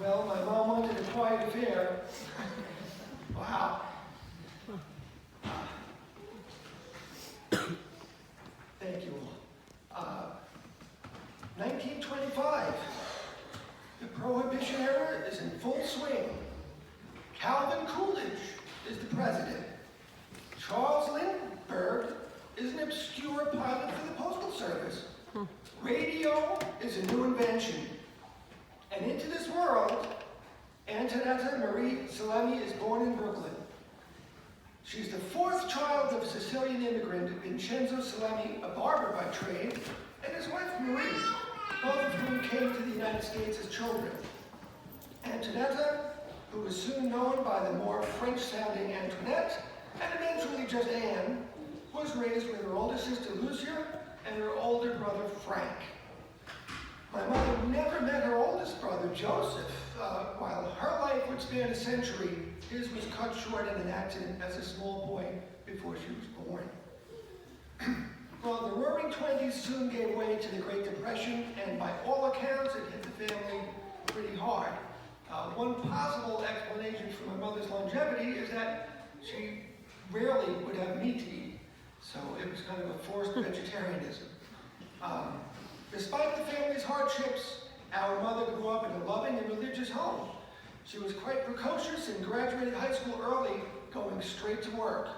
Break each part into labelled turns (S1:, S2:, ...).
S1: Well, my mom wanted a quiet affair. Wow. Thank you all. 1925. The Prohibition era is in full swing. Calvin Coolidge is the president. Charles Lindbergh is an obscure pilot for the Postal Service. Radio is a new invention. And into this world, Antonetta Marie Salemi is born in Brooklyn. She's the fourth child of a Sicilian immigrant, Vincenzo Salemi, a barber by trade, and his wife Marie, both of whom came to the United States as children. Antonetta, who was soon known by the more French-sounding Antoinette, and eventually just Anne, was raised with her older sister Lucia and her older brother Frank. My mother never met her oldest brother, Joseph. While her life would span a century, his was cut short in an accident as a small boy before she was born. Well, the Roaring Twenties soon gave way to the Great Depression, and by all accounts, it hit the family pretty hard. One possible explanation for my mother's longevity is that she rarely would have meat to eat, so it was kind of a forced vegetarianism. Despite the family's hardships, our mother grew up in a loving and religious home. She was quite precocious and graduated high school early, going straight to work.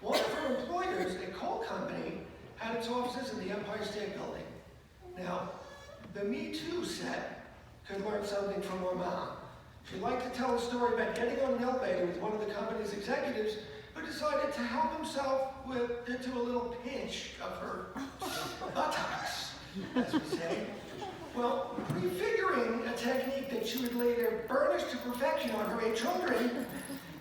S1: One of her employers, a coal company, had its offices in the Empire State Building. Now, the Me Too set could learn something from her mom. She liked to tell a story about getting on an elevator with one of the company's executives who decided to help himself into a little pinch of her buttocks, as we say. Well, prefiguring a technique that she would later burnish to perfection on her 8 children,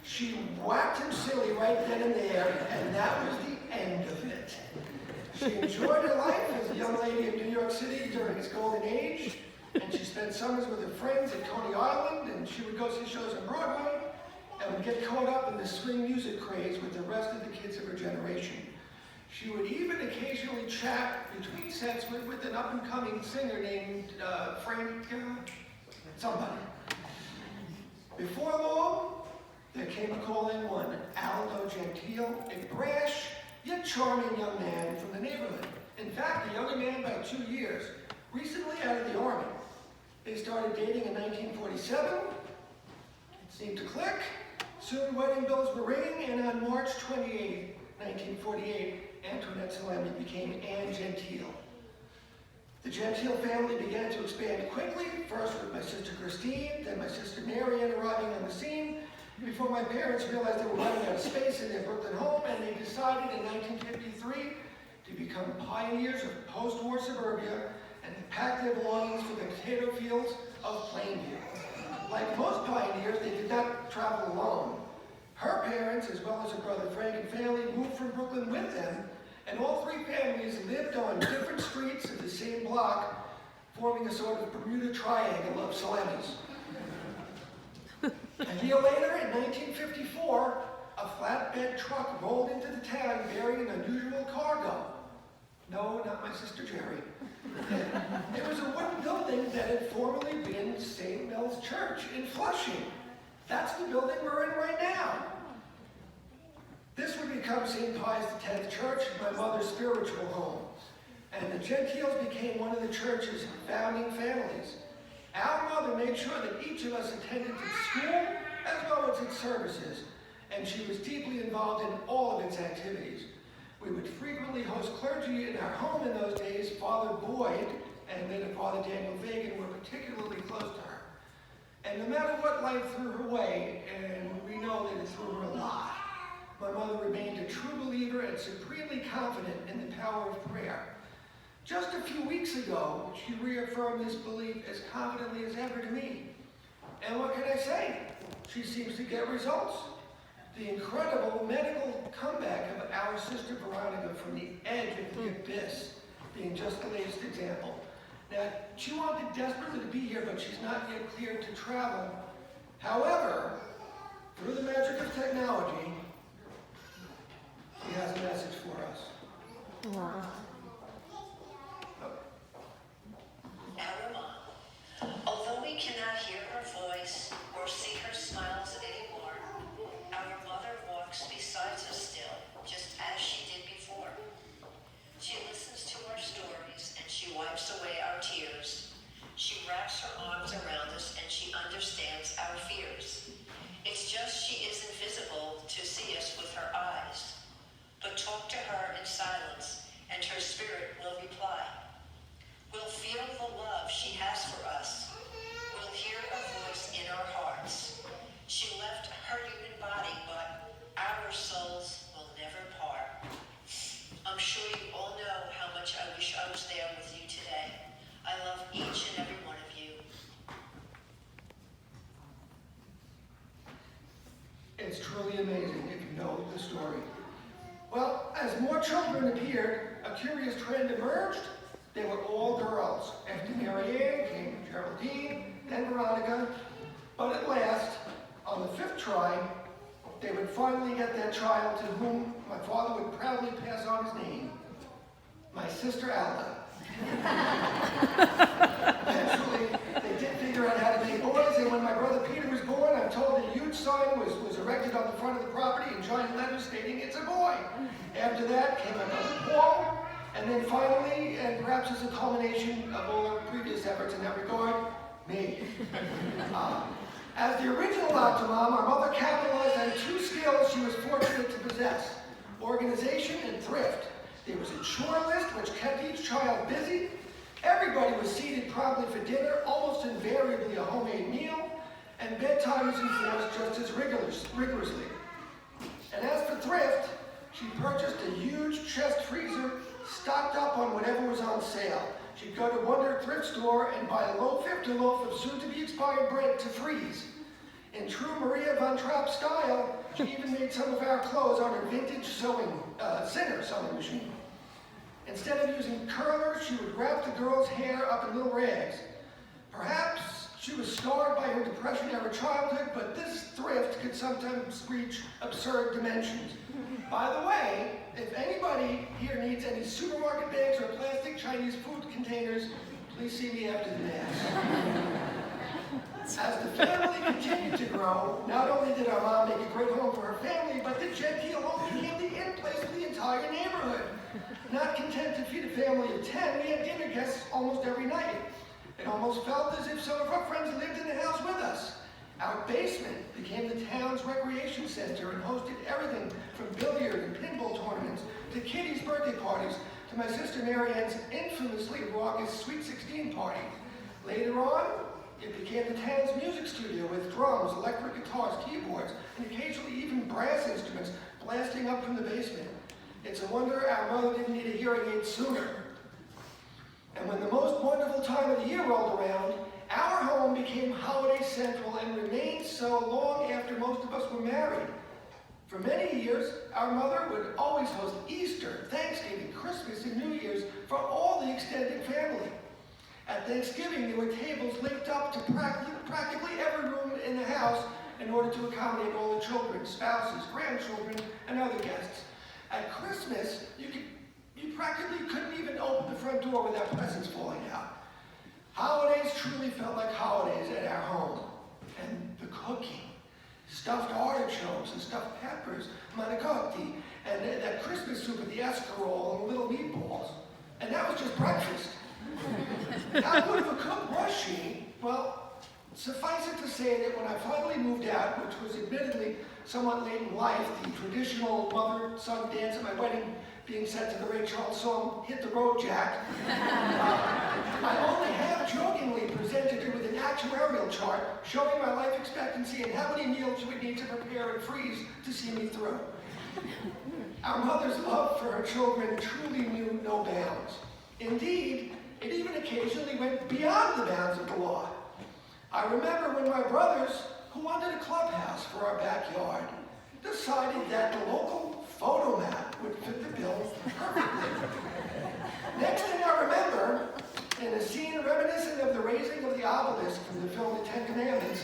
S1: she whacked him silly right then and there, and that was the end of it. She enjoyed her life as a young lady in New York City during its golden age, and she spent summers with her friends at Coney Island, and she would go see shows on Broadway, and would get caught up in the swing music craze with the rest of the kids of her generation. She would even occasionally chat between sets with an up-and-coming singer named Frank somebody. Before long, there came a call in one, Aldo Gentile, a brash yet charming young man from the neighborhood. In fact, a younger man by 2 years, recently out of the Army. They started dating in 1947. It seemed to click. Soon wedding bells were ringing, and on March 28, 1948, Antoinette Salemi became Anne Gentile. The Gentile family began to expand quickly, first with my sister Christine, then my sister Marianne arriving on the scene, before my parents realized they were running out of space in their Brooklyn home, and they decided in 1953 to become pioneers of post-war suburbia and pack their belongings for the potato fields of Plainview. Like most pioneers, they did not travel alone. Her parents, as well as her brother Frank and family, moved from Brooklyn with them, and all 3 families lived on different streets of the same block, forming a sort of Bermuda Triangle of Salemis. A year later, in 1954, a flatbed truck rolled into the town bearing an unusual cargo. No, not my sister Jerry. It was a wooden building that had formerly been St. Mel's Church in Flushing. That's the building we're in right now. This would become St. Pius X Church, my mother's spiritual home. And the Gentiles became one of the church's founding families. Our mother made sure that each of us attended its school as well as its services, and she was deeply involved in all of its activities. We would frequently host clergy in our home in those days. Father Boyd and later Father Daniel Fagan were particularly close to her. And no matter what life threw her way, and we know that it threw her a lot, my mother remained a true believer and supremely confident in the power of prayer. Just a few weeks ago, she reaffirmed this belief as confidently as ever to me. And what can I say? She seems to get results. The incredible medical comeback of our sister Veronica from the edge of the abyss being just the latest example. Now, she wanted desperately to be here, but she's not yet cleared to travel. However, through the magic of technology, she has a message for us.
S2: Wow.
S3: Our mom. Although we cannot hear her voice,
S1: children appeared, a curious trend emerged. They were all girls. After Mary Ann came Geraldine, then Veronica. But at last, on the 5th try, they would finally get that child to whom my father would proudly pass on his name, my sister Alda. Eventually, they did figure out how to make boys, and when my brother Peter was born, I'm told a huge sign was erected on the front of the property in giant letters stating, "It's a boy." After that came my brother Paul, and then finally, and perhaps as a culmination of all our previous efforts in that regard, me. As the original Octomom, our mother capitalized on 2 skills she was fortunate to possess: organization and thrift. There was a chore list which kept each child busy. Everybody was seated promptly for dinner, almost invariably a homemade meal, and bedtime was enforced just as rigorously. And as for thrift, she purchased a huge chest freezer stocked up on whatever was on sale. She'd go to Wonder Thrift Store and buy a loaf after loaf of soon-to-be-expired bread to freeze. In true Maria von Trapp style, she even made some of our clothes on her vintage Singer sewing machine. Instead of using curlers, she would wrap the girls' hair up in little rags. Perhaps she was scarred by her Depression-era childhood, but this thrift could sometimes reach absurd dimensions. By the way, if anybody here needs any supermarket bags or plastic Chinese food containers, please see me after the Mass. As the family continued to grow, not only did our mom make a great home for her family, but the genteel home became the in-place of the entire neighborhood. Not content to feed a family of 10, we had dinner guests almost every night. It almost felt as if some of our friends lived in the house with us. Our basement became the town's recreation center and hosted everything from billiard and pinball tournaments to Kitty's birthday parties to my sister Mary Ann's infamously raucous Sweet 16 party. Later on, it became the town's music studio with drums, electric guitars, keyboards, and occasionally even brass instruments blasting up from the basement. It's a wonder our mother didn't need a hearing aid sooner. And when the most wonderful time of the year rolled around, our home became holiday central and remained so long after most of us were married. For many years, our mother would always host Easter, Thanksgiving, Christmas, and New Year's for all the extended family. At Thanksgiving, there were tables linked up to practically every room in the house in order to accommodate all the children, spouses, grandchildren, and other guests. At Christmas, you practically couldn't even open the front door without presents falling out. Holidays truly felt like holidays at our home. And the cooking, stuffed artichokes and stuffed peppers, manicotti, and that Christmas soup with the escarole and little meatballs. And that was just breakfast. How good of a cook was she? Well, suffice it to say that when I finally moved out, which was admittedly somewhat late in life, the traditional mother-son dance at my wedding being set to the Ray Charles song, "Hit the Road, Jack," I only half-jokingly presented her with an actuarial chart showing my life expectancy and how many meals she would need to prepare and freeze to see me through. Our mother's love for her children truly knew no bounds. Indeed, it even occasionally went beyond the bounds of the law. I remember when my brothers, who wanted a clubhouse for our backyard, decided that the local photo mat would fit the bill perfectly. Next thing I remember, in a scene reminiscent of the raising of the obelisk from the film The Ten Commandments,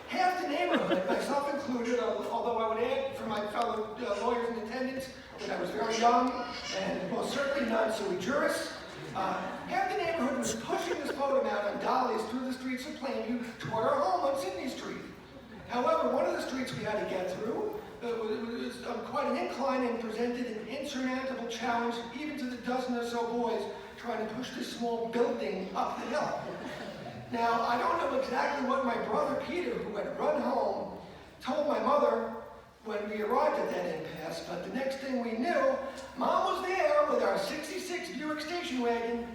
S1: half the neighborhood, myself included, although I would add for my fellow lawyers in attendance that I was very young and most certainly non sui juris, half the neighborhood was pushing this photo mat on dollies through the streets of Plainview toward our home on Sydney Street. However, one of the streets we had to get through was quite an incline and presented an insurmountable challenge even to the dozen or so boys trying to push this small building up the hill. Now, I don't know exactly what my brother Peter, who had run home, told my mother when we arrived at that impasse, but the next thing we knew, Mom was there with our '66 Buick station wagon,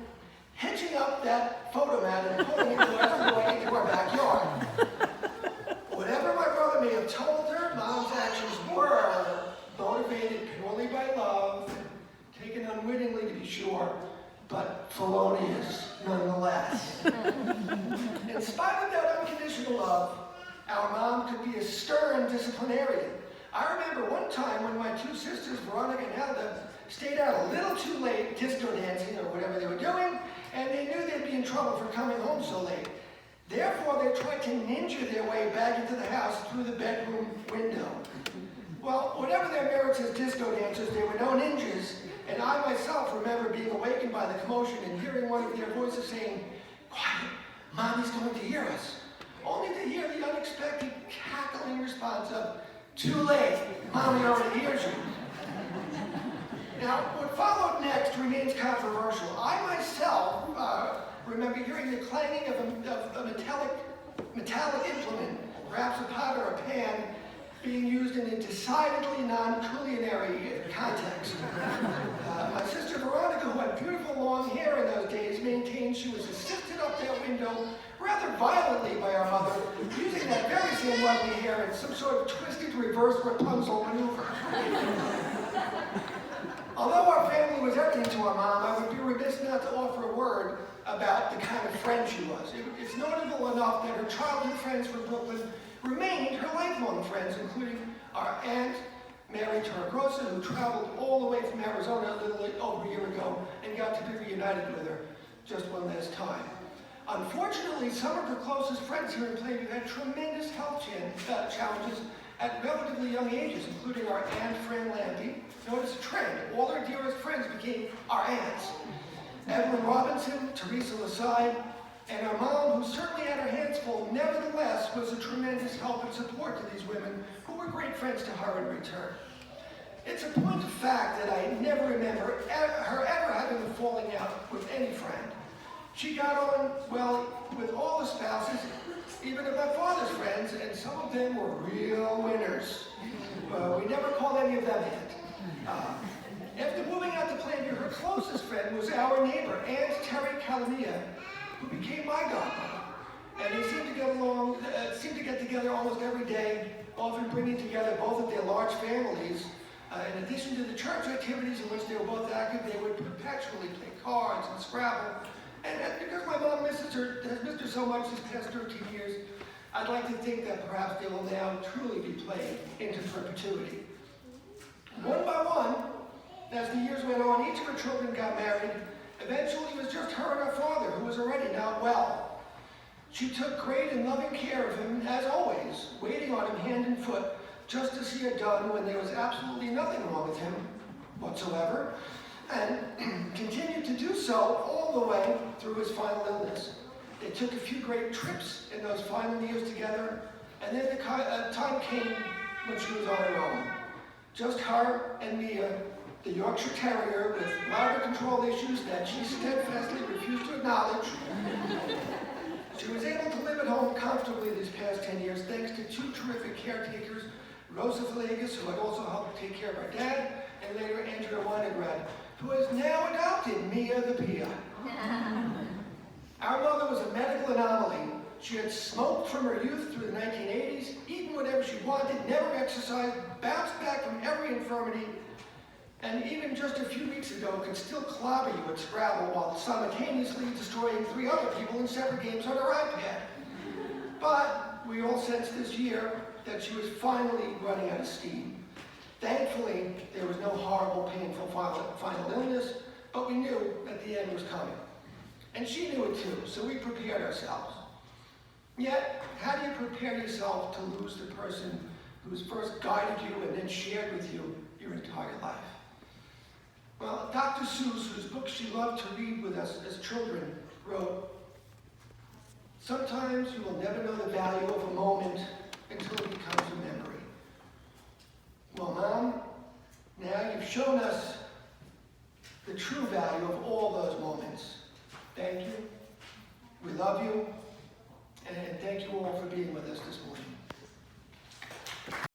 S1: hitching up that photo mat and pulling it way into our backyard. Whatever my brother may have told her, Mom's actions were motivated purely by love, taken unwittingly to be sure, but felonious nonetheless. In spite of that unconditional love, our mom could be a stern disciplinarian. I remember one time when my two sisters, Veronica and Alda, stayed out a little too late disco dancing or whatever they were doing, and they knew they'd be in trouble for coming home so late. Therefore, they tried to ninja their way back into the house through the bedroom window. Well, whatever their merits as disco dancers, they were no ninjas, and I myself remember being awakened by the commotion and hearing one of their voices saying, "Quiet, Mommy's going to hear us," only to hear the unexpected cackling response of, "Too late, Mommy already hears you." Now, what followed next remains controversial. I myself remember hearing the clanging of a metallic implement, perhaps a pot or a pan, being used in a decidedly non-culinary context. My sister Veronica, who had beautiful long hair in those days, maintained she was assisted up their window rather violently by our mother, using that very same lovely hair in some sort of twisted reverse Rapunzel maneuver. Although our family was everything to our mom, I would be remiss not to offer a word about the kind of friend she was. It's notable enough that her childhood friends from Brooklyn remained her lifelong friends, including our aunt, Mary Torregrosa, who traveled all the way from Arizona a little over a year ago and got to be reunited with her just one last time. Unfortunately, some of her closest friends here in Plainview had tremendous health challenges at relatively young ages, including our Aunt Fran Landy. Notice a trend. All her dearest friends became our aunts. Evelyn Robinson, Teresa Laside, and our mom, who certainly had her hands full, nevertheless was a tremendous help and support to these women, who were great friends to her in return. It's a point of fact that I never remember her ever having a falling out with any friend. She got on well with all the spouses, even of my father's friends, and some of them were real winners. We never called any of them aunt. After moving out to Plainview, her closest friend was our neighbor, Aunt Terry Calamia, who became my godmother. And they seemed to get together almost every day, often bringing together both of their large families. In addition to the church activities in which they were both active, they would perpetually play cards and Scrabble. And because my mom has missed her so much these past 13 years, I'd like to think that perhaps they will now truly be played into perpetuity. One by one, as the years went on, each of her children got married. Eventually, it was just her and her father, who was already not well. She took great and loving care of him, as always, waiting on him hand and foot, just to see it done when there was absolutely nothing wrong with him whatsoever, and continued to do so all the way through his final illness. They took a few great trips in those final years together, and then the time came when she was on her own. Just her and Mia, the Yorkshire Terrier with louder control issues that she steadfastly refused to acknowledge. She was able to live at home comfortably these past 10 years thanks to two terrific caretakers, Rosa Villegas, who had also helped take care of her dad, and later Andrea Winograd, who has now adopted Mia the Pia. Our mother was a medical anomaly. She had smoked from her youth through the 1980s, eaten whatever she wanted, never exercised, bounced back from every infirmity, and even just a few weeks ago could still clobber you at Scrabble while simultaneously destroying 3 other people in separate games on her iPad. But we all sensed this year that she was finally running out of steam. Thankfully, there was no horrible, painful final illness, but we knew that the end was coming. And she knew it too, so we prepared ourselves. Yet, how do you prepare yourself to lose the person who's first guided you and then shared with you your entire life? Well, Dr. Seuss, whose books she loved to read with us as children, wrote, "Sometimes you will never know the value of a moment until it becomes a memory." Well, Mom, now you've shown us the true value of all those moments. Thank you. We love you. And thank you all for being with us this morning.